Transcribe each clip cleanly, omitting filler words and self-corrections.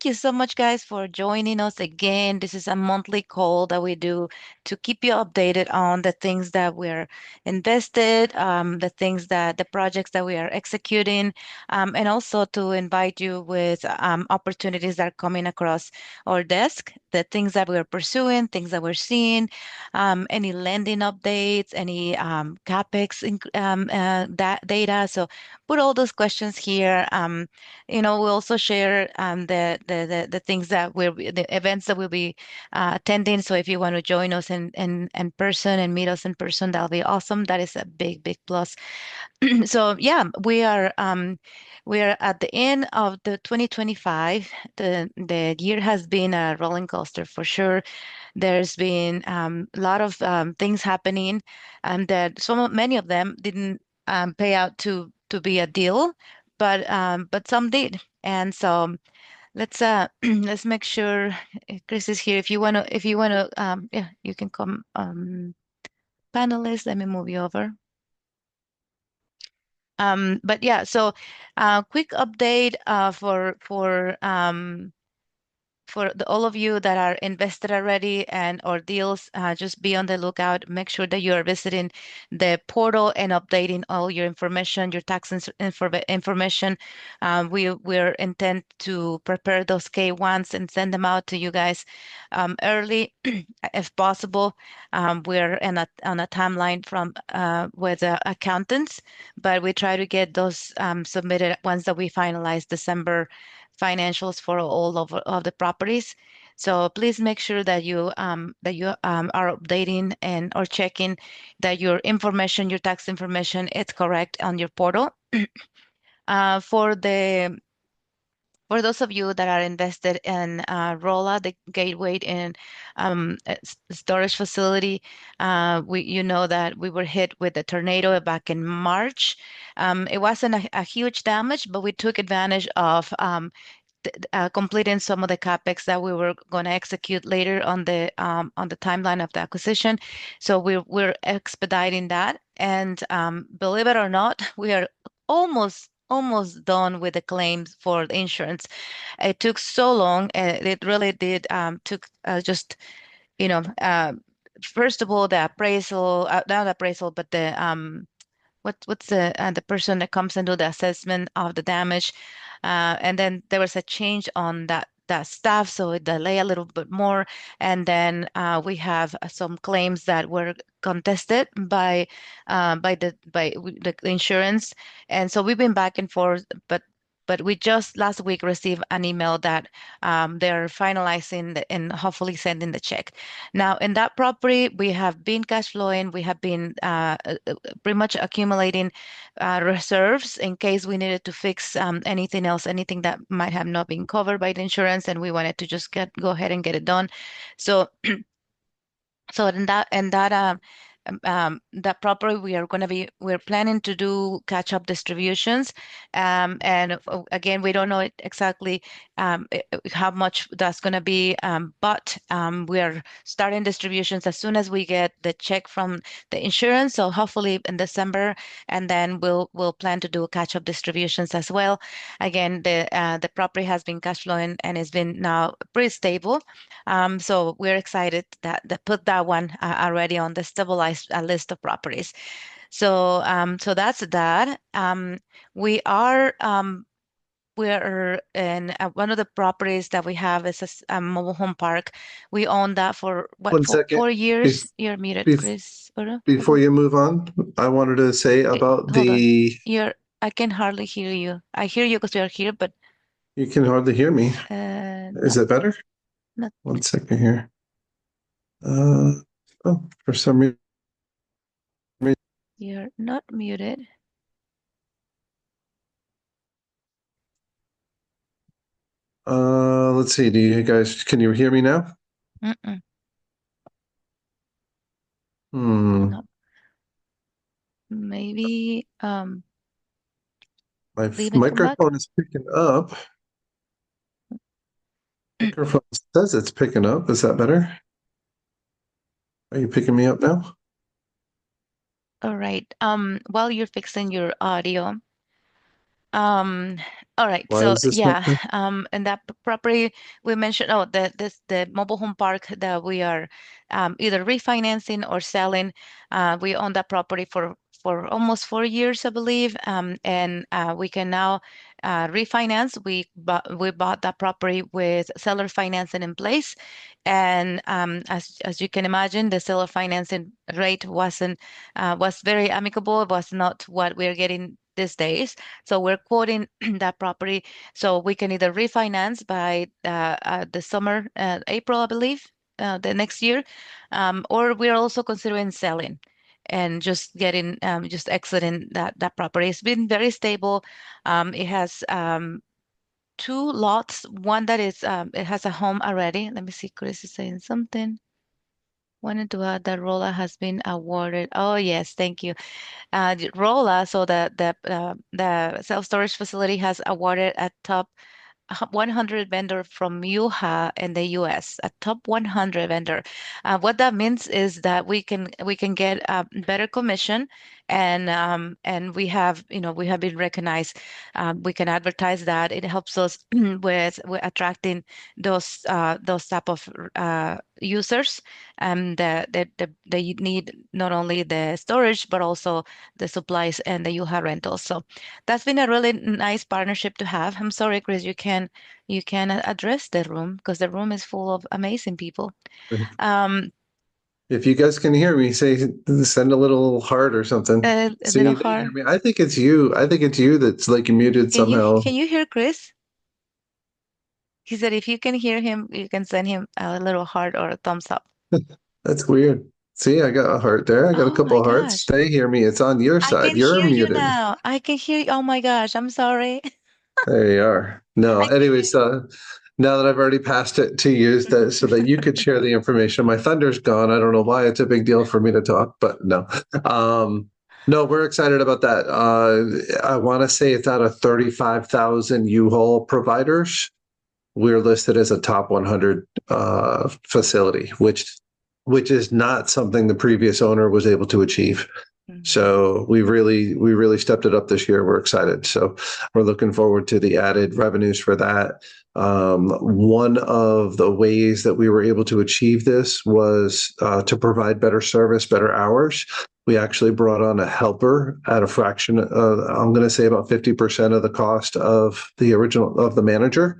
thank you so much, guys, for joining us again. This is a monthly call that we do to keep you updated on the things that we're invested, the projects that we are executing, and also to invite you with opportunities that are coming across our desk, the things that we're pursuing, things that we're seeing, any lending updates, any CapEx that data. So put all those questions here. We also share the things that the events that we'll be attending. So if you want to join us in person and meet us in person, that'll be awesome. That is a big plus. So yeah, we are at the end of the 2025. The year has been a rolling coaster for sure. There's been a lot of things happening, and that many of them didn't pay out to be a deal, but some did. And so let's let's make sure Chris is here. If you wanna, yeah, you can come. Panelists, let me move you over. But yeah, so quick update for all of you that are invested already and or deals, just be on the lookout. Make sure that you are visiting the portal and updating all your information, your information. We're intent to prepare those K1s and send them out to you guys early if possible. We're on a timeline from with accountants, but we try to get those submitted once that we finalize December financials for all of the properties. So please make sure that you are updating and or checking that your information, your tax information, is correct on your portal. Uh, for the for those of you that are invested in Rolla, the gateway and storage facility, you know that we were hit with a tornado back in March. It wasn't a huge damage, but we took advantage of completing some of the capex that we were going to execute later on the timeline of the acquisition. So we're expediting that, and believe it or not, we are almost done with the claims for the insurance. It took so long. It really did took just you know first of all the appraisal, not appraisal, but the what's the person that comes and do the assessment of the damage, and then there was a change on that staff, so it delayed a little bit more, and then we have some claims that were contested by the insurance, and so we've been back and forth, but we just last week received an email that they're finalizing and hopefully sending the check. Now, in that property, we have been cash flowing. We have been pretty much accumulating reserves in case we needed to fix anything else, anything that might have not been covered by the insurance, and we wanted to just go ahead and get it done. So, so that property we're planning to do catch up distributions, and again we don't know exactly how much that's going to be, but we are starting distributions as soon as we get the check from the insurance, so hopefully in December, and then we'll plan to do catch up distributions as well. Again, the property has been cash flowing and it's been now pretty stable, so we're excited that put that one already on the stabilized list of properties. So that's that. We're in one of the properties that we have is a mobile home park. We own that for what, One second. 4 years? You're muted, Bef- Chris. Before you move on, I wanted to say about Hold on. the. I can hardly hear you. I hear you because you're here, but You can hardly hear me. no, Is it better? not. One second here. Oh, for some reason. You're not muted. Let's see. Can you hear me now? Mm-mm. Hmm. No. Maybe My leave and come back. microphone is picking up. Microphone says it's picking up. Is that better? Are you picking me up now? All right. While you're fixing your audio, um, All right. Why So is this yeah, making? and that property we mentioned, oh, the mobile home park that we are either refinancing or selling. We own that property for almost 4 years, I believe, and we can now refinance. We bought that property with seller financing in place, and as you can imagine, the seller financing rate was very amicable. It was not what we're getting these days. So we're quoting that property so we can either refinance by the summer, April, I believe, the next year, or we're also considering selling and just getting just exiting that property. It's been very stable. It has two lots. One that is it has a home already. Let me see. Chris is saying something. Wanted to add that Rolla has been awarded. Oh yes, thank you. Rolla, so the self-storage facility has awarded a top 100 vendor from UHA in the US, a top 100 vendor. What that means is that we can get a better commission, and we have been recognized. We can advertise that. It helps us with attracting those type of users, they need not only the storage but also the supplies and the UHA rentals. So that's been a really nice partnership to have. I'm sorry, Chris, you can address the room because the room is full of amazing people. Um, If you guys can hear me, say send a little heart or something. a So little you did hear hard. me. I think it's you. I think it's you that's like muted Can you somehow. can you hear Chris? He said if you can hear him, you can send him a little heart or a thumbs up. That's weird. See, I got a heart there. I got a Oh couple my of hearts. gosh. They hear me. It's on your I side. can You're hear you muted. now. I can hear you. Oh my gosh. I'm sorry. There you are. No, I can hear anyways, now that I've already passed it to you so that you could share the information, my thunder's gone. I don't know why it's a big deal for me to talk, but no. Um, no, we're excited about that. I want to say it's out of 35,000 U-Haul providers. We're listed as a top 100 facility, which is not something the previous owner was able to achieve. you. So we really stepped it up this year. We're excited. So we're looking forward to the added revenues for that. One of the ways that we were able to achieve this was to provide better service, better hours. We actually brought on a helper at a fraction. I'm going to say about 50% of the cost of the manager,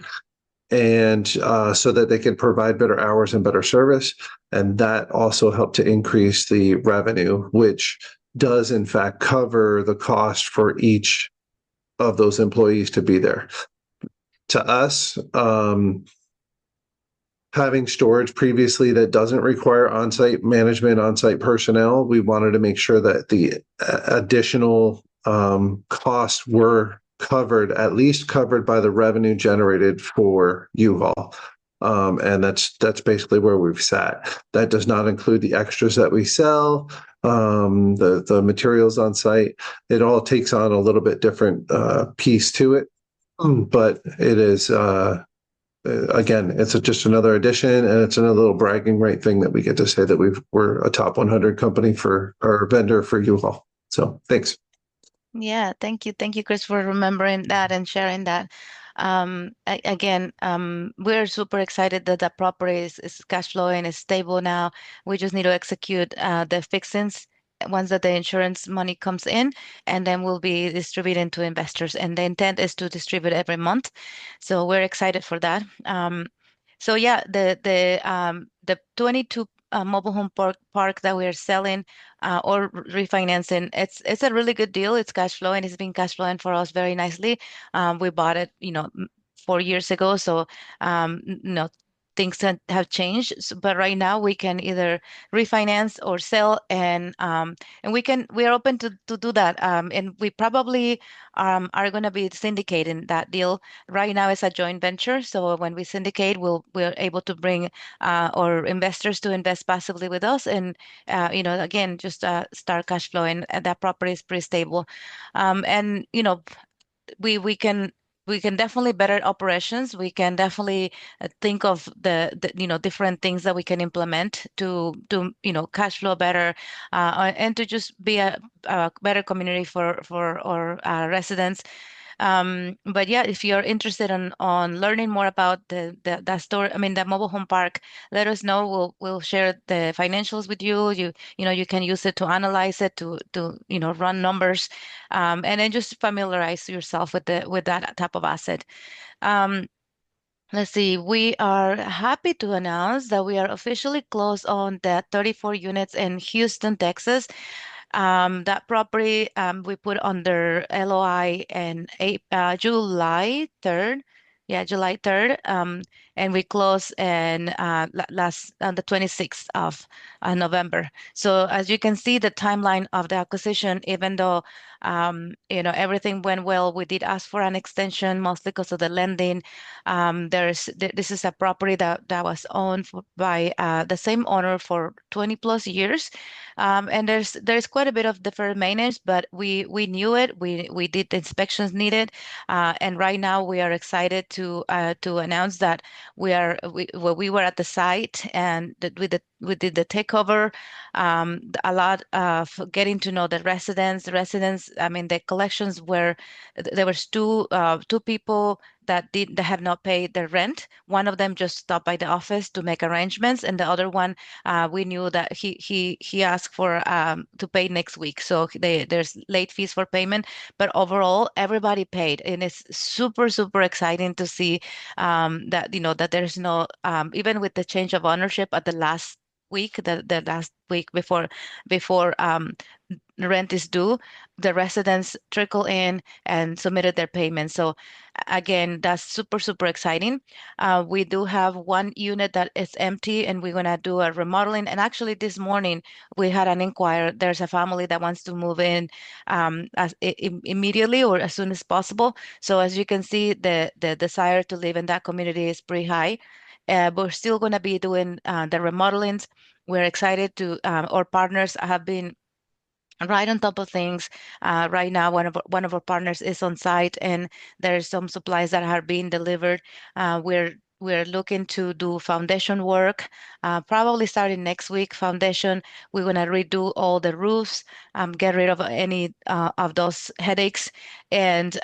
and so that they can provide better hours and better service. And that also helped to increase the revenue, which does in fact cover the cost for each of those employees to be there. To us, having storage previously that doesn't require on-site management, on-site personnel, we wanted to make sure that the additional costs were covered, at least covered by the revenue generated for U-Haul. And that's basically where we've sat. That does not include the extras that we sell, the materials on site. It all takes on a little bit different piece to it, but it is again, it's just another addition, and it's another little bragging right thing that we get to say that we're a top 100 company for our vendor for U-Haul. So thanks. Yeah, thank you. Thank you, Chris, for remembering that and sharing that. Again, we're super excited that that property is cash flowing, is stable now. We just need to execute the fixings once that the insurance money comes in, and then we'll be distributing to investors. And the intent is to distribute every month. So we're excited for that. So yeah, the 22 mobile home park that we're selling or refinancing. It's a really good deal. It's cash flow and it's been cash flowing for us very nicely. We bought it, 4 years ago, so things have changed. But right now we can either refinance or sell, and we are open to do that. And we probably are going to be syndicating that deal. Right now it's a joint venture, so when we syndicate, we're able to bring our investors to invest passively with us, and again, just start cash flowing. That property is pretty stable, and we can definitely better operations. We can definitely think of the different things that we can implement to cash flow better, and to just be a better community for our residents. But yeah, if you're interested on learning more about that store, I mean, the mobile home park, let us know. We'll share the financials with you. You can use it to analyze it, to run numbers, and then just familiarize yourself with that type of asset. Um, Let's see. We are happy to announce that we are officially closed on the 34 units in Houston, Texas. That property we put under LOI in July 3rd. Yeah, July 3rd. And we closed in last on the 26th of November. So as you can see, the timeline of the acquisition, even though everything went well, we did ask for an extension, mostly because of the lending. This is a property that was owned by the same owner for 20 plus years. And there's quite a bit of deferred maintenance, but we knew it. We did the inspections needed, and right now we are excited to announce that we were at the site and we did the takeover. A lot of getting to know the residents. The residents, I mean, the collections were there was two people that have not paid their rent. One of them just stopped by the office to make arrangements, and the other one we knew that he asked for to pay next week. So there's late fees for payment, but overall everybody paid, and it's super super exciting to see that that there's no even with the change of ownership at the last week, the last week before rent is due, the residents trickle in and submitted their payments. So again, that's super, super exciting. We do have one unit that is empty and we're gonna do a remodeling. And actually this morning we had an inquiry. There's a family that wants to move in immediately or as soon as possible. So as you can see, the desire to live in that community is pretty high. But we're still gonna be doing the remodelings. We're excited to our partners have been right on top of things. Right now, one of our partners is on site, and there's some supplies that are being delivered. We're looking to do foundation work, probably starting next week. Foundation, we're gonna redo all the roofs, get rid of any of those headaches, and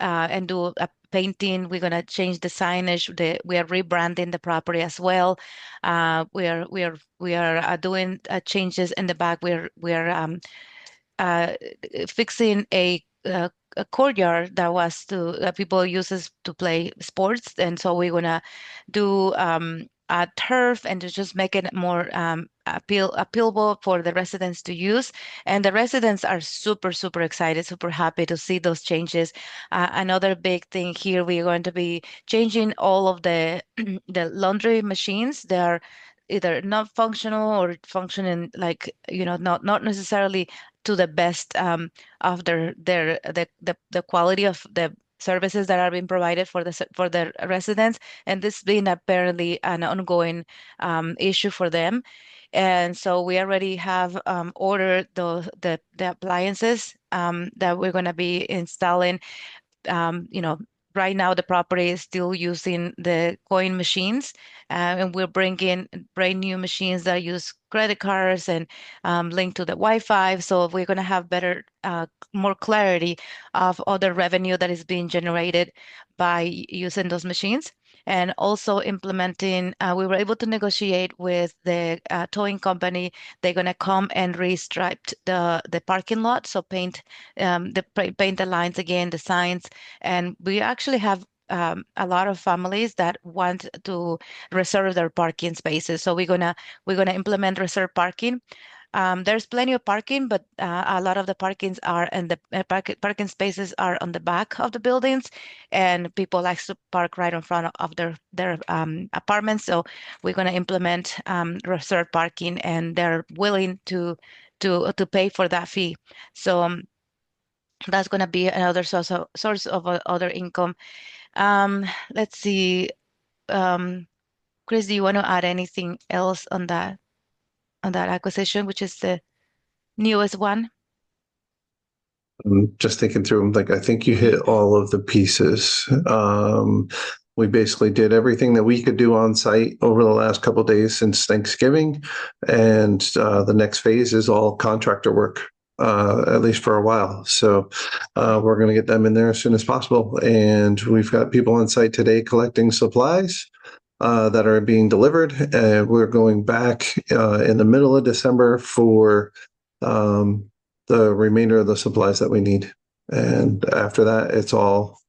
do a painting. We're gonna change the signage. We are rebranding the property as well. We are doing changes in the back. We're uh, fixing a courtyard that was to people uses to play sports, and so we're gonna do a turf and to just make it more appealable for the residents to use. And the residents are super super excited, super happy to see those changes. Another big thing here, we're going to be changing all of the the laundry machines. They are either not functional or functioning like not necessarily to the best of the quality of the services that are being provided for the residents, and this being apparently an ongoing issue for them. And so we already have ordered the appliances that we're going to be installing. Right now the property is still using the coin machines, and we're bringing brand new machines that use credit cards and linked to the Wi-Fi. So we're going to have better, more clarity of other revenue that is being generated by using those machines. And also implementing, we were able to negotiate with the towing company. They're going to come and restripe the parking lot, so paint the lines again, the signs, and we actually have a lot of families that want to reserve their parking spaces. So we're gonna implement reserve parking. There's plenty of parking, but a lot of the parkings are in the parking spaces are on the back of the buildings, and people like to park right in front of their apartments. So we're going to implement reserve parking, and they're willing to pay for that fee. So that's going to be another source of other income. Let's see. Um, Chris, do you want to add anything else on that acquisition, which is the newest one? I'm just thinking through them, like I think you hit all of the pieces. We basically did everything that we could do on site over the last couple of days since Thanksgiving, and the next phase is all contractor work. at least for a while. So we're going to get them in there as soon as possible. And we've got people on site today collecting supplies that are being delivered. We're going back in the middle of December for the remainder of the supplies that we need. And after that, it's all,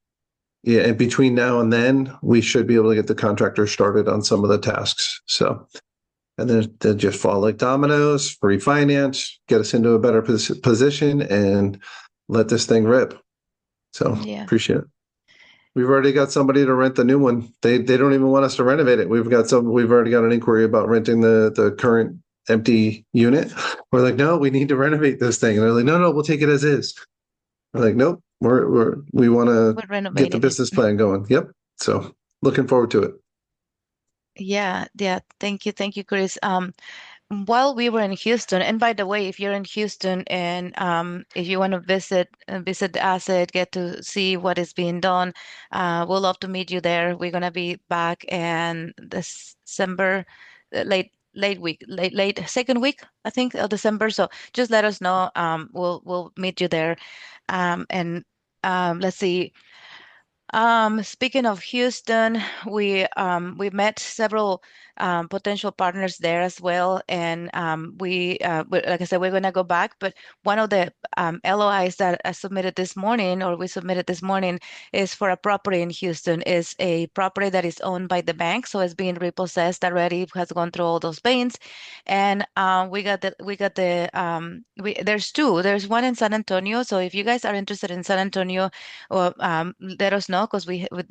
yeah, and between now and then, we should be able to get the contractor started on some of the tasks. So, and then they just fall like dominoes, refinance, get us into a better position, and let this thing rip. So Yeah. appreciate it. We've already got somebody to rent the new one. They don't even want us to renovate it. We've already got an inquiry about renting the current empty unit. We're like, no, we need to renovate this thing. And they're like, no, we'll take it as is. We're like, nope, we want to We're get the renovating it. business plan going. Yep. So looking forward to it. Yeah, yeah. Thank you, Chris. While we were in Houston, and by the way, if you're in Houston and if you want to visit the asset, get to see what is being done, we'll love to meet you there. We're gonna be back in December, late second week, I think, of December. So just let us know. We'll meet you there. And let's see. Speaking of Houston, we met several potential partners there as well, and like I said, we're gonna go back. But one of the LOIs that I submitted this morning, or we submitted this morning, is for a property in Houston. Is a property that is owned by the bank, so it's being repossessed already. Has gone through all those pains, and there's two. There's one in San Antonio. So if you guys are interested in San Antonio, or let us know because we on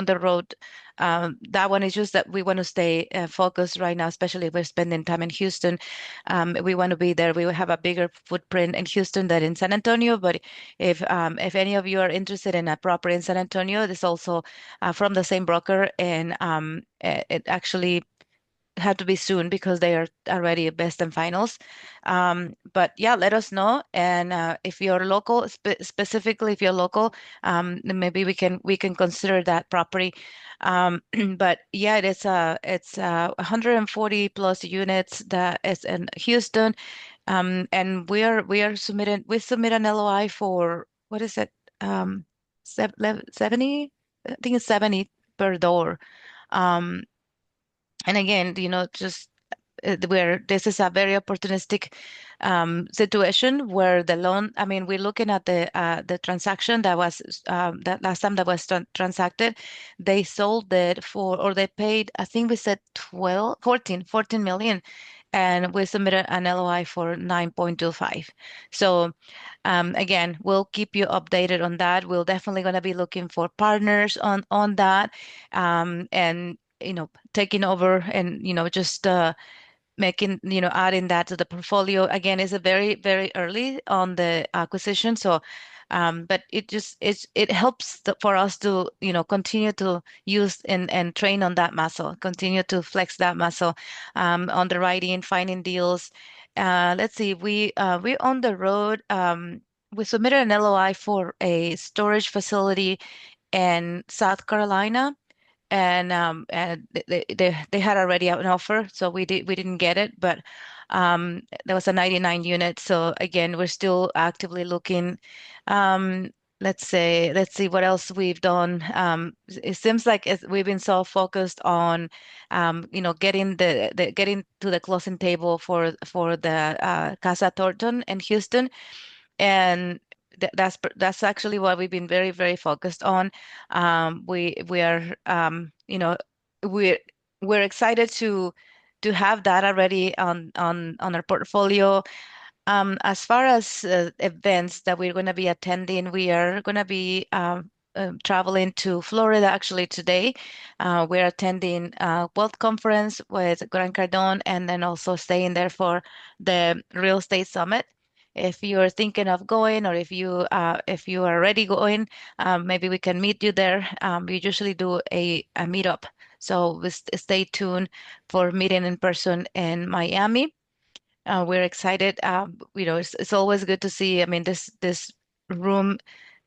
the road. That one is just that we want to stay focused right now, especially if we're spending time in Houston. We want to be there. We will have a bigger footprint in Houston than in San Antonio. But if any of you are interested in a property in San Antonio, this also from the same broker, and it actually have to be soon because they are already best and finals. But yeah, let us know. And if you're local, specifically if you're local, then maybe we can consider that property. But yeah, it's 140 plus units that is in Houston. And we submit an LOI for what is it? 70? I think it's 70 per door. Um, and again, just where this is a very opportunistic situation where the loan, I mean, we're looking at the transaction that was that last time that was transacted, they sold it for, or they paid, I think we said 14 million, and we submitted an LOI for 9.25. So again, we'll keep you updated on that. We're definitely going to be looking for partners on that, and taking over, and just making, adding that to the portfolio. Again, is a very, very early on the acquisition. So, but it helps for us to, continue to use and train on that muscle, continue to flex that muscle, underwriting, finding deals. Let's see, we're on the road. We submitted an LOI for a storage facility in South Carolina, and they had already an offer, so we didn't get it, but there was a 99 unit. So again, we're still actively looking. Um, let's see what else we've done. It seems like we've been so focused on getting to the closing table for the Casa Thornton in Houston, and that's actually what we've been very, very focused on. We are we're we're excited to have that already on our portfolio. As far as events that we're going to be attending, we are going to be traveling to Florida actually today. We're attending a Wealth Conference with Grant Cardone, and then also staying there for the Real Estate Summit. If you're thinking of going, or if you are already going, maybe we can meet you there. We usually do a meetup, so stay tuned for meeting in person in Miami. We're excited. It's always good to see. I mean, this room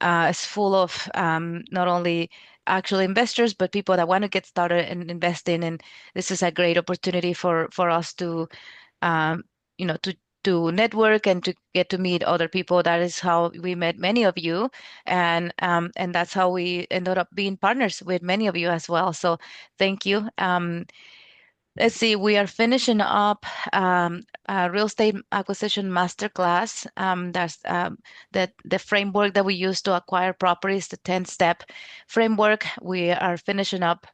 is full of not only actual investors, but people that want to get started in investing. And this is a great opportunity for us to, um, to network and to get to meet other people. That is how we met many of you, and that's how we ended up being partners with many of you as well. So thank you. Let's see, we are finishing up a real estate acquisition masterclass. That's the framework that we use to acquire properties, the 10-step framework. We are finishing up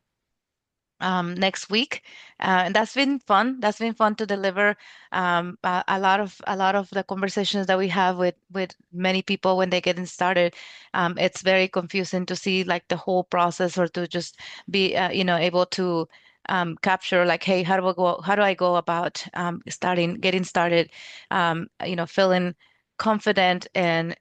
next week, and that's been fun. That's been fun to deliver. A lot of the conversations that we have with many people when they getting started, it's very confusing to see like the whole process, or to just be able to capture like, hey, how do I go about getting started, feeling confident, and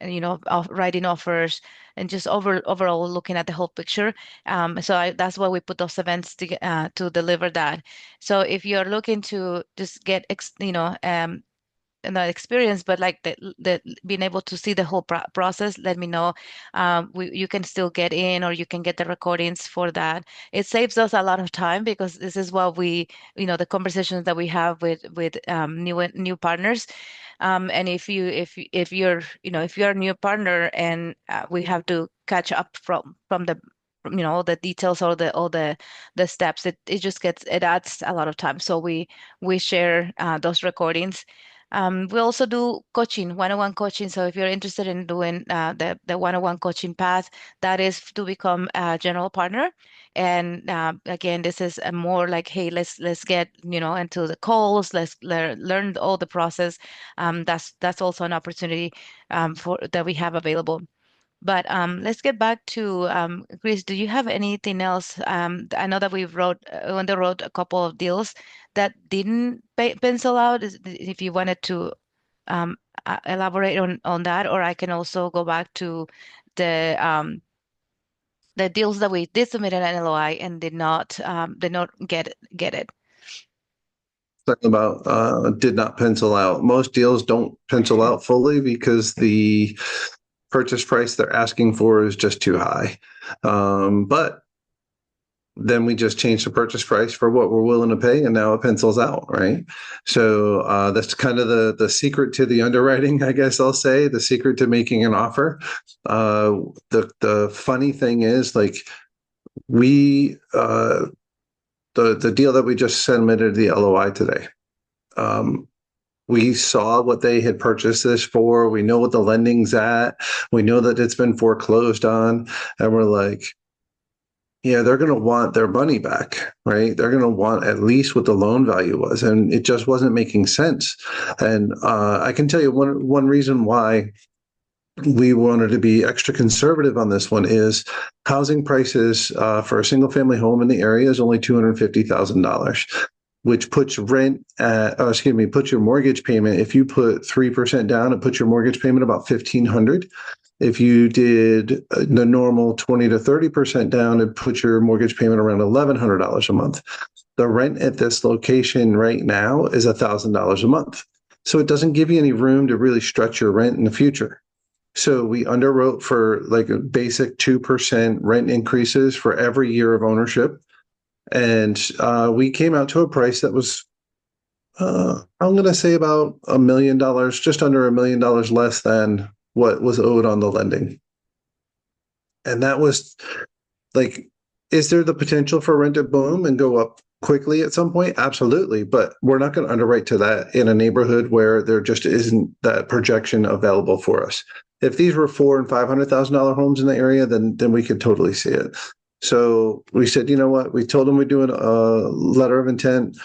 writing offers, and just overall looking at the whole picture. That's why we put those events to deliver that. So if you're looking to just get not experience, but like the being able to see the whole process, let me know. You can still get in, or you can get the recordings for that. It saves us a lot of time, because this is what the conversations that we have with new partners. And if you're a new partner, and we have to catch up from the all the details, or the steps, it adds a lot of time. So we share those recordings. We also do coaching, one-on-one coaching. So if you're interested in doing the one-on-one coaching path, that is to become a general partner. And again, this is a more like, hey, let's get into the calls, let's learn all the process. That's also an opportunity for that we have available. But let's get back to Chris. Do you have anything else? I know that we've on the road a couple of deals that didn't pencil out. If you wanted to elaborate on that, or I can also go back to the um, the deals that we did submit an LOI and did not get it. Talking about did not pencil out. Most deals don't pencil out fully because the purchase price they're asking for is just too high. But then we just change the purchase price for what we're willing to pay, and now it pencils out, right? So that's kind of the secret to the underwriting, I guess I'll say, the secret to making an offer. The funny thing is, like, we the deal that we just submitted the LOI today. We saw what they had purchased this for. We know what the lending's at. We know that it's been foreclosed on, and we're like, yeah, they're going to want their money back, right? They're going to want at least what the loan value was, and it just wasn't making sense. And I can tell you one reason why we wanted to be extra conservative on this one is housing prices for a single family home in the area is only $250,000, which puts puts your mortgage payment. If you put 3% down, it puts your mortgage payment about $1,500. If you did the normal 20 to 30% down, it puts your mortgage payment around $1,100 a month. The rent at this location right now is $1,000 a month. So it doesn't give you any room to really stretch your rent in the future. So we underwrote for like a basic 2% rent increases for every year of ownership. And we came out to a price that was, I'm going to say about $1 million, just under $1 million less than what was owed on the lending. And that was like, is there the potential for rent to boom and go up quickly at some point? Absolutely. But we're not going to underwrite to that in a neighborhood where there just isn't that projection available for us. If these were $400,000 and $500,000 homes in the area, then we could totally see it. So we said, you know what? We told them we're doing a letter of intent.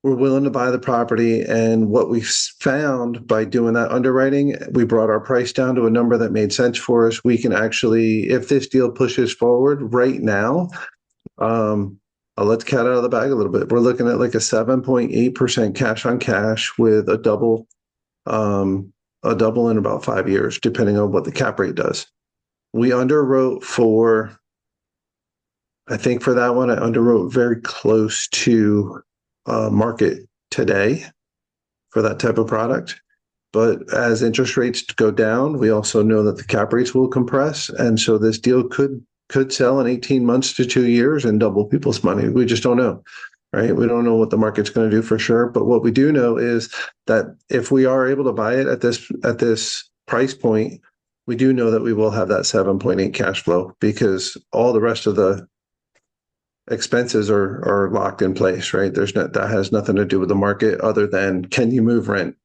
We're willing to buy the property. And what we found by doing that underwriting, we brought our price down to a number that made sense for us. We can actually, if this deal pushes forward right now, I'll let the cat out of the bag a little bit. We're looking at like a 7.8% cash on cash with a double in about 5 years, depending on what the cap rate does. We underwrote for, I think for that one, I underwrote very close to market today for that type of product. But as interest rates go down, we also know that the cap rates will compress. And so this deal could sell in 18 months to 2 years and double people's money. We just don't know. right? We don't know what the market's going to do for sure, but what we do know is that if we are able to buy it at this price point, we do know that we will have that 7.8 cash flow because all the rest of the expenses are locked in place, right? There's not that has nothing to do with the market other than can you move rent?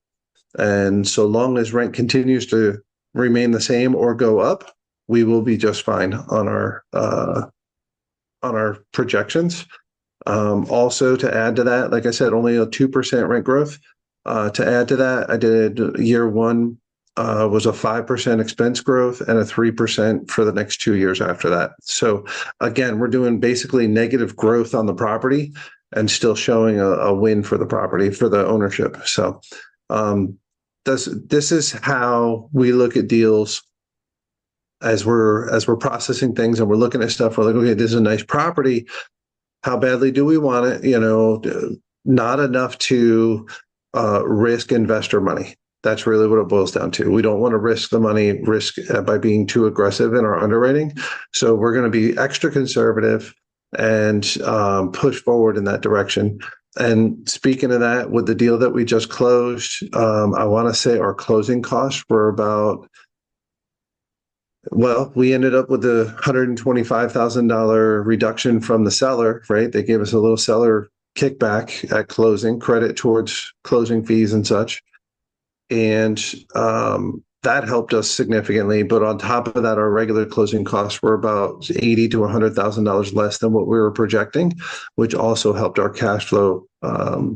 And so long as rent continues to remain the same or go up, we will be just fine on our projections. Also, to add to that, like I said, only a 2% rent growth. To add to that, I did year one was a 5% expense growth and a 3% for the next 2 years after that. So again, we're doing basically negative growth on the property and still showing a win for the property for the ownership. So this is how we look at deals as we're processing things and we're looking at stuff. We're like, okay, this is a nice property. How badly do we want it? Not enough to risk investor money. That's really what it boils down to. We don't want to risk the money by being too aggressive in our underwriting. So we're going to be extra conservative and push forward in that direction. And speaking of that, with the deal that we just closed, I want to say our closing costs were about, well, we ended up with a $125,000 reduction from the seller, right? They gave us a little seller kickback at closing, credit towards closing fees and such. And that helped us significantly. But on top of that, our regular closing costs were about $80,000 to $100,000 less than what we were projecting, which also helped our cash flow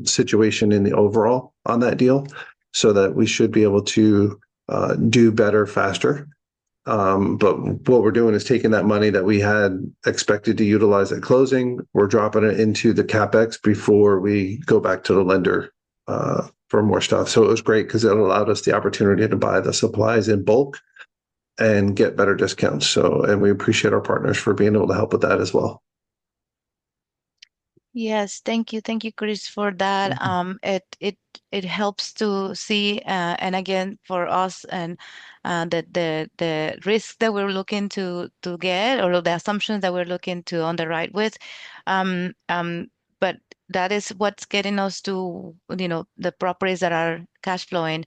situation in the overall on that deal, so that we should be able to do better faster. But what we're doing is taking that money that we had expected to utilize at closing, we're dropping it into the CapEx before we go back to the lender for more stuff. So it was great because it allowed us the opportunity to buy the supplies in bulk and get better discounts. So, and we appreciate our partners for being able to help with that as well. Yes, thank you, Chris, for that. It helps to see, and again for us, and the risk that we're looking to get, or the assumptions that we're looking to underwrite with, um, um, but that is what's getting us to, the properties that are cash flowing.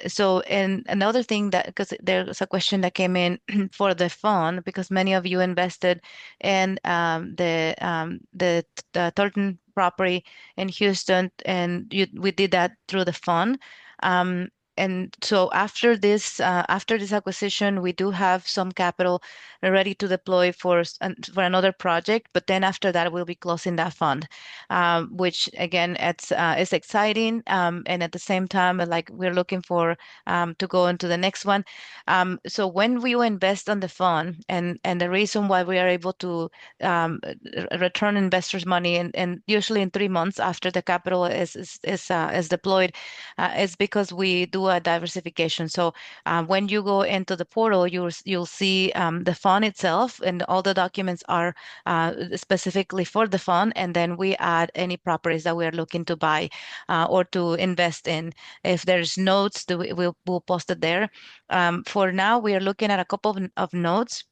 So, and another thing that, because there's a question that came in for the fund, because many of you invested in the Thornton property in Houston, and we did that through the fund. Um, and so after this acquisition, we do have some capital ready to deploy for another project. But then after that, we'll be closing that fund, which again, it's exciting. And at the same time, like we're looking for to go into the next one. So when we invest on the fund, and the reason why we are able to return investors money, and usually in 3 months after the capital is deployed, is because we do a diversification. So when you go into the portal, you'll see the fund itself, and all the documents are specifically for the fund, and then we add any properties that we are looking to buy or to invest in. If there's notes, we'll post it there. For now, we are looking at a couple of notes.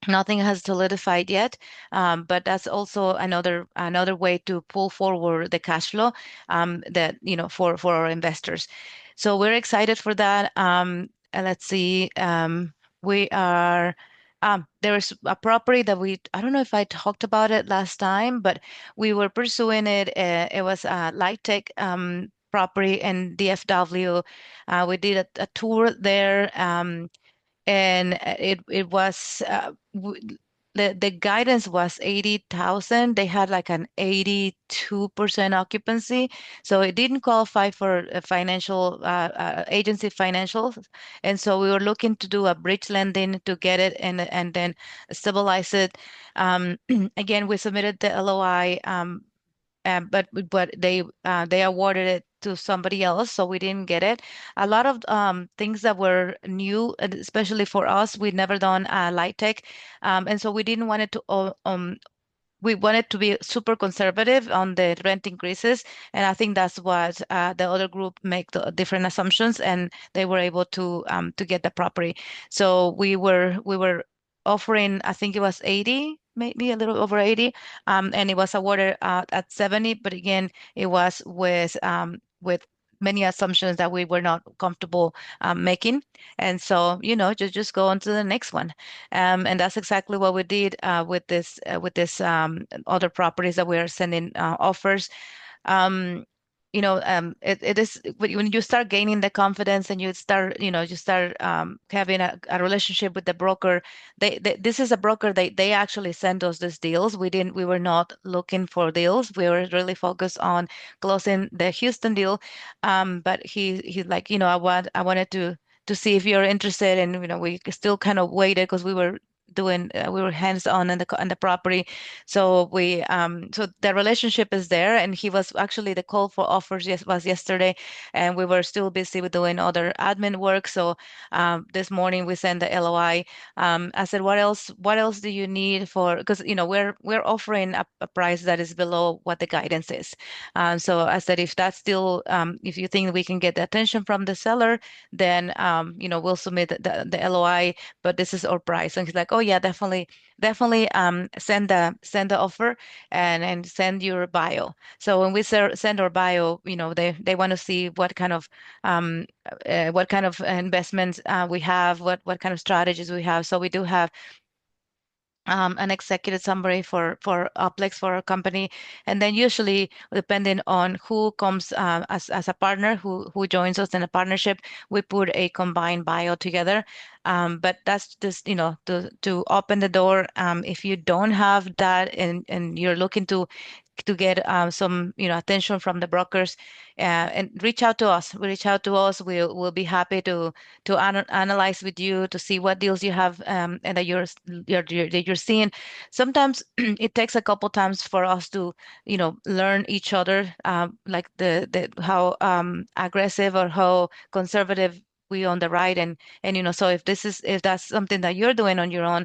Nothing has solidified yet, but that's also another way to pull forward the cash flow, that for our investors. So we're excited for that. And let's see. We are. There is a property that I don't know if I talked about it last time, but we were pursuing it. It was a light tech property in DFW. We did a tour there. And it was the guidance was 80,000. They had like an 82% occupancy, so it didn't qualify for a financial agency financials. And so we were looking to do a bridge lending to get it, and then stabilize it. Again, we submitted the LOI, but they awarded it to somebody else, so we didn't get it. A lot of things that were new, and especially for us, we'd never done light tech, and so we didn't want it to. We wanted to be super conservative on the rent increases, and I think that's what the other group make the different assumptions, and they were able to get the property. So we were offering, I think it was 80. maybe a little over 80, and it was awarded at 70. But again, it was with many assumptions that we were not comfortable making, and so just go on to the next one, and that's exactly what we did with this other properties that we are sending offers. um it is when you start gaining the confidence and you start having a relationship with the broker. This is a broker, they actually send us these deals. We were not looking for deals. We were really focused on closing the Houston deal. But he's like, I wanted to see if you're interested, and we still kind of waited because we were hands on in the property. So the relationship is there, and he was actually, the call for offers was yesterday, and we were still busy with doing other admin work. So this morning we sent the LOI. I said, what else do you need for, because we're offering a price that is below what the guidance is. So I said, if you think we can get the attention from the seller, then we'll submit the LOI, but this is our price. And he's like, oh yeah, definitely send the offer, and send your bio. So when we send our bio, they want to see what kind of investments we have, what kind of strategies we have. So we do have an executive summary for Uplex for our company, and then usually depending on who comes as a partner, who joins us in a partnership, we put a combined bio together. But that's just to open the door. If you don't have that, and you're looking to get some attention from the brokers, and reach out to us. Reach out to us. We'll be happy to analyze with you to see what deals you have, and that you're seeing. Sometimes it takes a couple times for us to learn each other, like the how aggressive or how conservative we on the right. And so if that's something that you're doing on your own,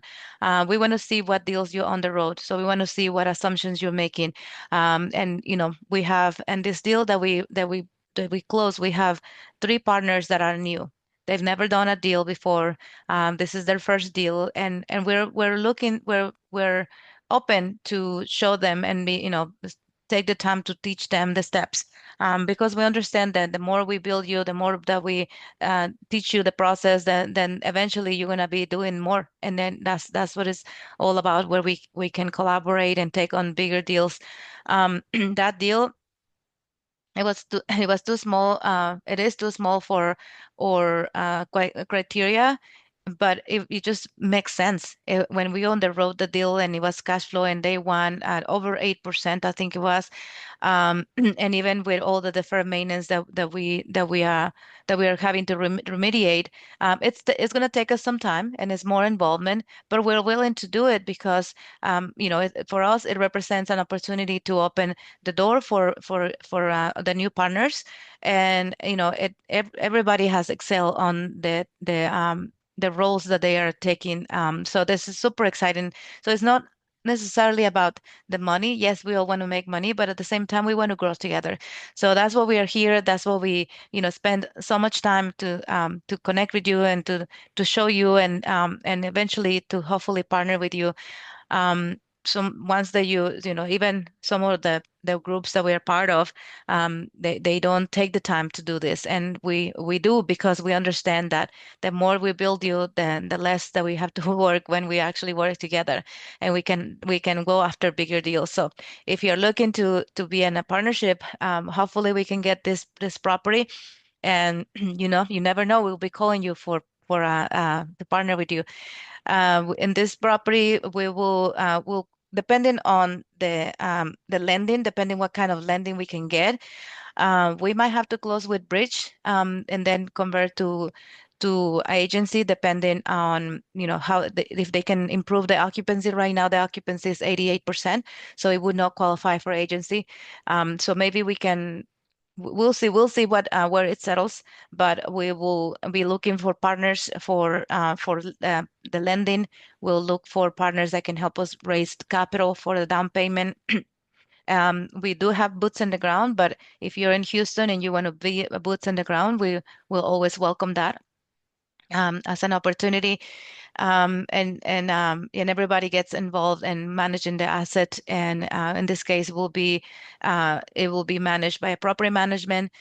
we want to see what deals you're on the road. So we want to see what assumptions you're making. And we have, and this deal that we close, we have three partners that are new. They've never done a deal before. This is their first deal, and we're open to show them, and take the time to teach them the steps, because we understand that the more we build you, the more that we teach you the process, then eventually you're gonna be doing more, and then that's what it's all about, where we can collaborate and take on bigger deals. That deal, it was too small. It is too small for or criteria, but it just makes sense. When we on the road the deal, and it was cash flow, and they won at over 8%, I think it was. And even with all the deferred maintenance that we are having to remediate, it's going to take us some time, and it's more involvement, but we're willing to do it because for us it represents an opportunity to open the door for the new partners. And everybody has excelled on the roles that they are taking. So this is super exciting. So it's not necessarily about the money. Yes, we all want to make money, but at the same time, we want to grow together. So that's why we are here. That's why we, spend so much time to connect with you, and to show you, and eventually to hopefully partner with you. Some ones that even some of the groups that we are part of, they don't take the time to do this, and we do, because we understand that the more we build you, then the less that we have to work when we actually work together, and we can go after bigger deals. So if you're looking to be in a partnership, hopefully we can get this property, and you never know, we'll be calling you for to partner with you. In this property, will depending on the lending, depending what kind of lending we can get, we might have to close with bridge, and then convert to agency, depending on if they can improve the occupancy. Right now, the occupancy is 88%, so it would not qualify for agency. So maybe we'll see what where it settles, but we will be looking for partners for the lending. We'll look for partners that can help us raise capital for the down payment. We do have boots on the ground, but if you're in Houston and you want to be a boots on the ground, we will always welcome that. as an opportunity, and everybody gets involved in managing the asset. And in this case, it will be managed by a property management,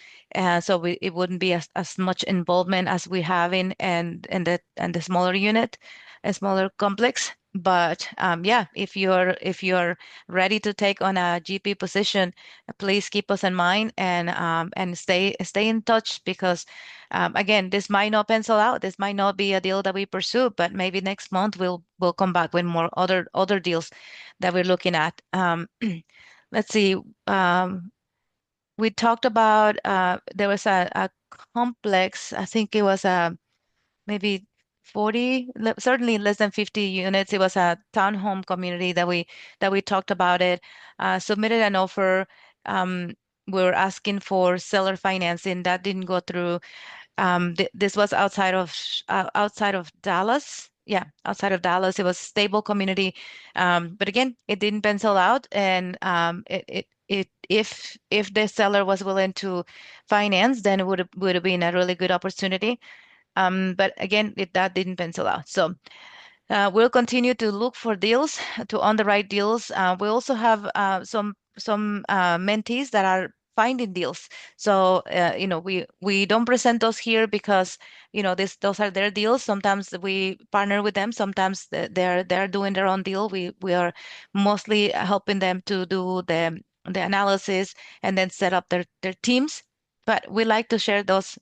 so it wouldn't be as much involvement as we have in the smaller unit, a smaller complex. But yeah, if you're ready to take on a GP position, please keep us in mind, and stay in touch, because again, this might not pencil out. This might not be a deal that we pursue, but maybe next month we'll come back with more other deals that we're looking at. Let's see. Um, we talked about there was a complex. I think it was maybe 40, certainly less than 50 units. It was a townhome community that we talked about it. Submitted an offer. Um, we were asking for seller financing. That didn't go through. This was outside of Dallas. Yeah, outside of Dallas. It was stable community, but again, it didn't pencil out. And if the seller was willing to finance, then it would have been a really good opportunity. But again, that didn't pencil out. So we'll continue to look for deals, to underwrite deals. We also have some mentees that are finding deals. So we don't present those here because those are their deals. Sometimes we partner with them. Sometimes they're doing their own deal. We are mostly helping them to do the analysis and then set up their teams. But we like to share those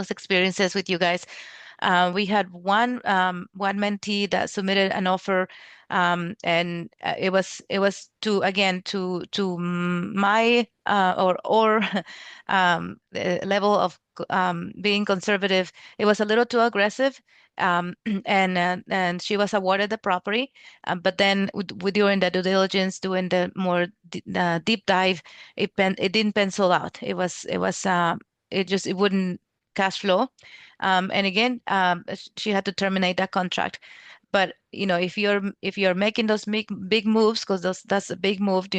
experiences with you guys. We had one mentee that submitted an offer, and it was to my or level of being conservative. It was a little too aggressive, and she was awarded the property, but then during the due diligence, doing the more deep dive, it didn't pencil out. It wouldn't cash flow. And again, she had to terminate that contract. But if you're making those big moves, because that's a big move,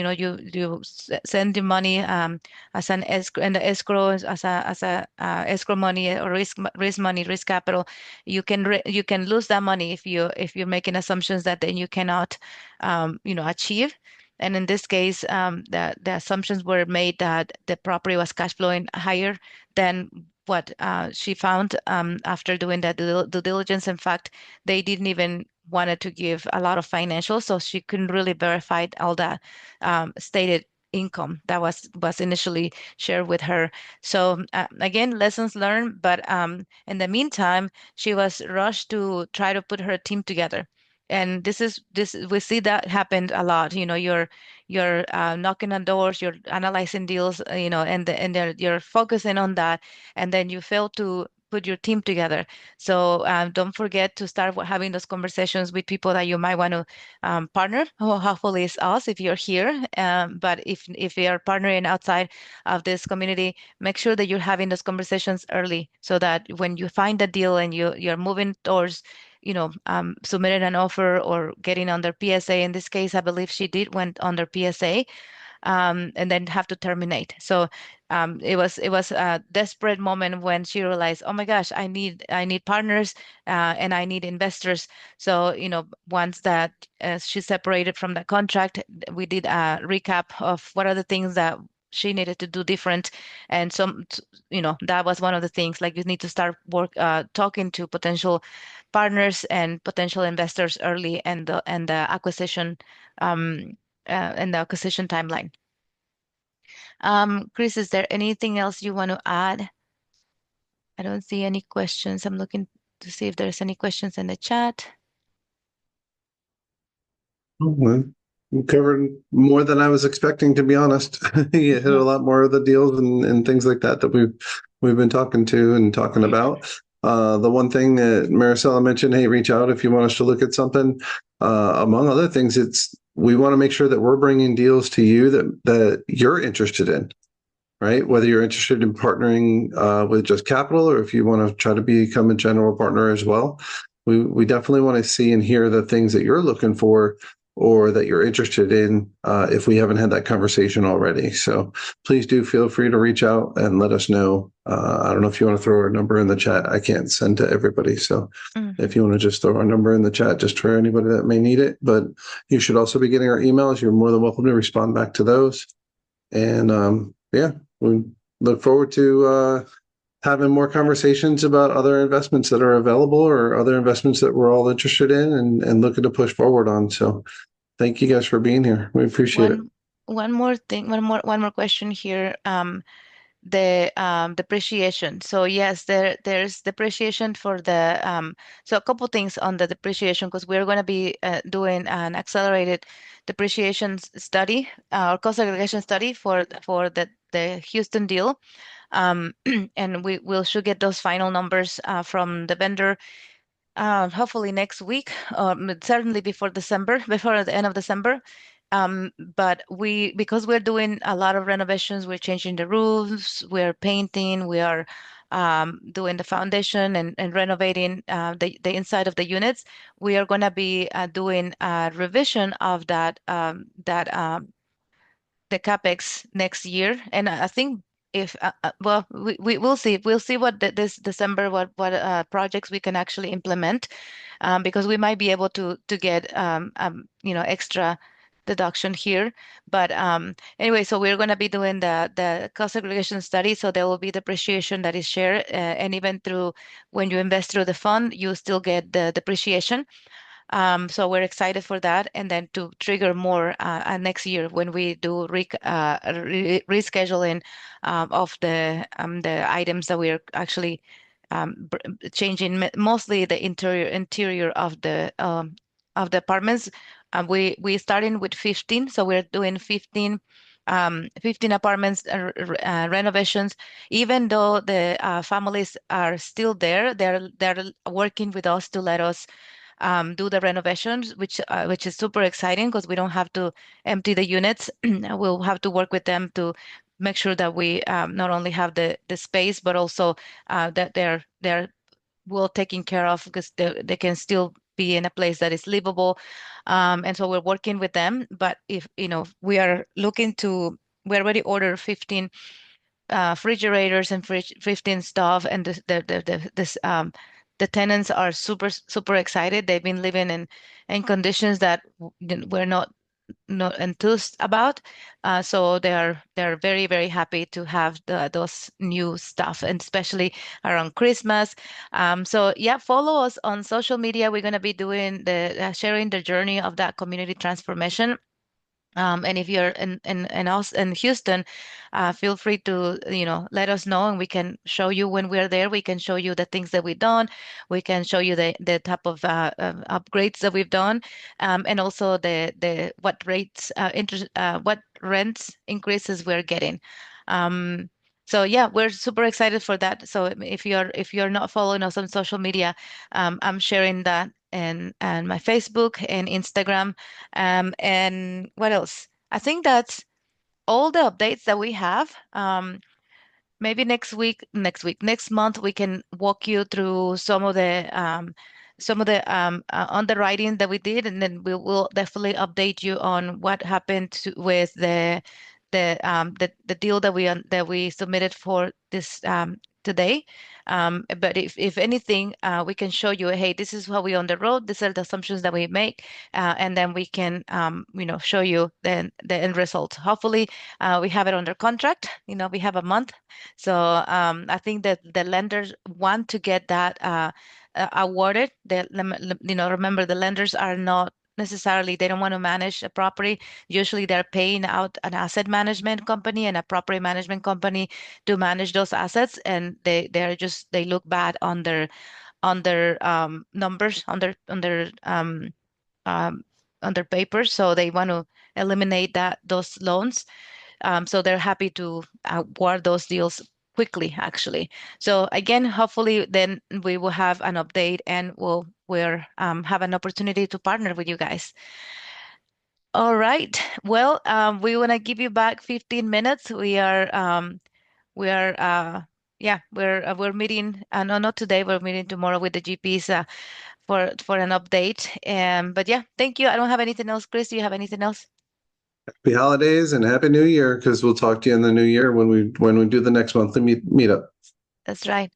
send the money as an escrow, and the escrow as a escrow money or risk money, risk capital. You can lose that money if you're making assumptions that then you cannot achieve. And in this case, the assumptions were made that the property was cash flowing higher than what she found after doing that due diligence. In fact, they didn't even wanted to give a lot of financials, so she couldn't really verify all that stated income that was initially shared with her. So again, lessons learned. But in the meantime, she was rushed to try to put her team together. And this we see that happened a lot. You're knocking on doors, you're analyzing deals, and you're focusing on that, and then you fail to put your team together. So don't forget to start having those conversations with people that you might want to partner. Well, hopefully it's us if you're here. But if you are partnering outside of this community, make sure that you're having those conversations early, so that when you find a deal and you're moving towards submitting an offer or getting under PSA. In this case, I believe she did went under PSA, and then have to terminate. So it was a desperate moment when she realized, oh my gosh, I need partners, and I need investors. So once that she separated from the contract, we did a recap of what are the things that she needed to do different. And that was one of the things, like, you need to start talking to potential partners and potential investors early, and the acquisition timeline. Chris, is there anything else you want to add? I don't see any questions. I'm looking to see if there's any questions in the chat. Well, we covered more than I was expecting, to be honest. You hit a lot more of the deals and things like that we've been talking about. The one thing that Maricela mentioned, hey, reach out if you want us to look at something. Among other things, we want to make sure that we're bringing deals to you that you're interested in, right? Whether you're interested in partnering with Just Capital, or if you want to try to become a general partner as well. We definitely want to see and hear the things that you're looking for, or that you're interested in if we haven't had that conversation already. So please do feel free to reach out and let us know. I don't know if you want to throw our number in the chat. I can't send to everybody. So Mhm. if you want to just throw our number in the chat just for anybody that may need it. But you should also be getting our emails. You're more than welcome to respond back to those. And yeah, we look forward to having more conversations about other investments that are available or other investments that we're all interested in and looking to push forward on. So thank you guys for being here. We appreciate it. One one more thing, one more question here. The depreciation. So yes, there's depreciation for the so a couple things on the depreciation because we're going to be doing an accelerated depreciation study or cost aggregation study for the Houston deal. And we will should get those final numbers from the vendor hopefully next week, certainly before December, before the end of December. But because we're doing a lot of renovations, we're changing the roofs, we're painting, we are doing the foundation and renovating the inside of the units. We are going to be doing a revision of the capex next year. And I think if well, we will see. We'll see what this December what projects we can actually implement, because we might be able to get extra deduction here. But anyway, so we're going to be doing the cost segregation study. So there will be depreciation that is shared, and even through when you invest through the fund, you still get the depreciation. So we're excited for that, and then to trigger more next year when we do rescheduling of the items that we're actually changing, mostly the interior of the apartments. We starting with 15, so we're doing 15 apartments renovations. Even though the families are still there, they're working with us to let us do the renovations, which is super exciting because we don't have to empty the units. We'll have to work with them to make sure that we not only have the space, but also that they're well taken care of because they can still be in a place that is livable. And so we're working with them. But if we are looking to, we already ordered 15 refrigerators and 15 stuff, and the tenants are super excited. They've been living in conditions that we're not enthused about. So they're very happy to have those new stuff, and especially around Christmas. So yeah, follow us on social media. We're going to be doing the sharing the journey of that community transformation. And if you're in us in Houston, feel free to let us know, and we can show you when we're there. We can show you the things that we've done. We can show you the type of upgrades that we've done, and also the what rates interest what rents increases we're getting. Um, so yeah, we're super excited for that. So if you're not following us on social media, I'm sharing that and my Facebook and Instagram. And what else? I think that's all the updates that we have. Maybe next month, we can walk you through some of the underwriting that we did, and then we will definitely update you on what happened with the deal that we submitted for this today. But if anything, we can show you, hey, this is how we on the road. These are the assumptions that we make, and then we can show you the end result. Hopefully, we have it under contract. We have a month, so I think that the lenders want to get that awarded. Remember, the lenders are not necessarily, they don't want to manage a property. Usually they're paying out an asset management company and a property management company to manage those assets, and they look bad on their numbers, on their papers, so they want to eliminate those loans. So they're happy to award those deals quickly, actually. So again, hopefully then we will have an update, and we'll have an opportunity to partner with you guys. All right. Well, we want to give you back 15 minutes. We are yeah, we're meeting, no, not today, we're meeting tomorrow with the GPs for an update. But yeah, thank you. I don't have anything else. Chris, do you have anything else? Happy holidays and happy new year, because we'll talk to you in the new year when we do the next monthly meetup. That's right.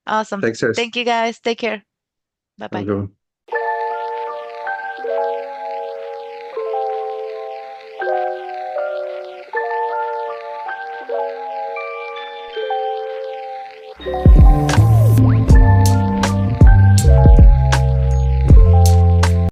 Awesome. Thanks, Harris. Thank you guys. Take care. Bye Have a bye. good one.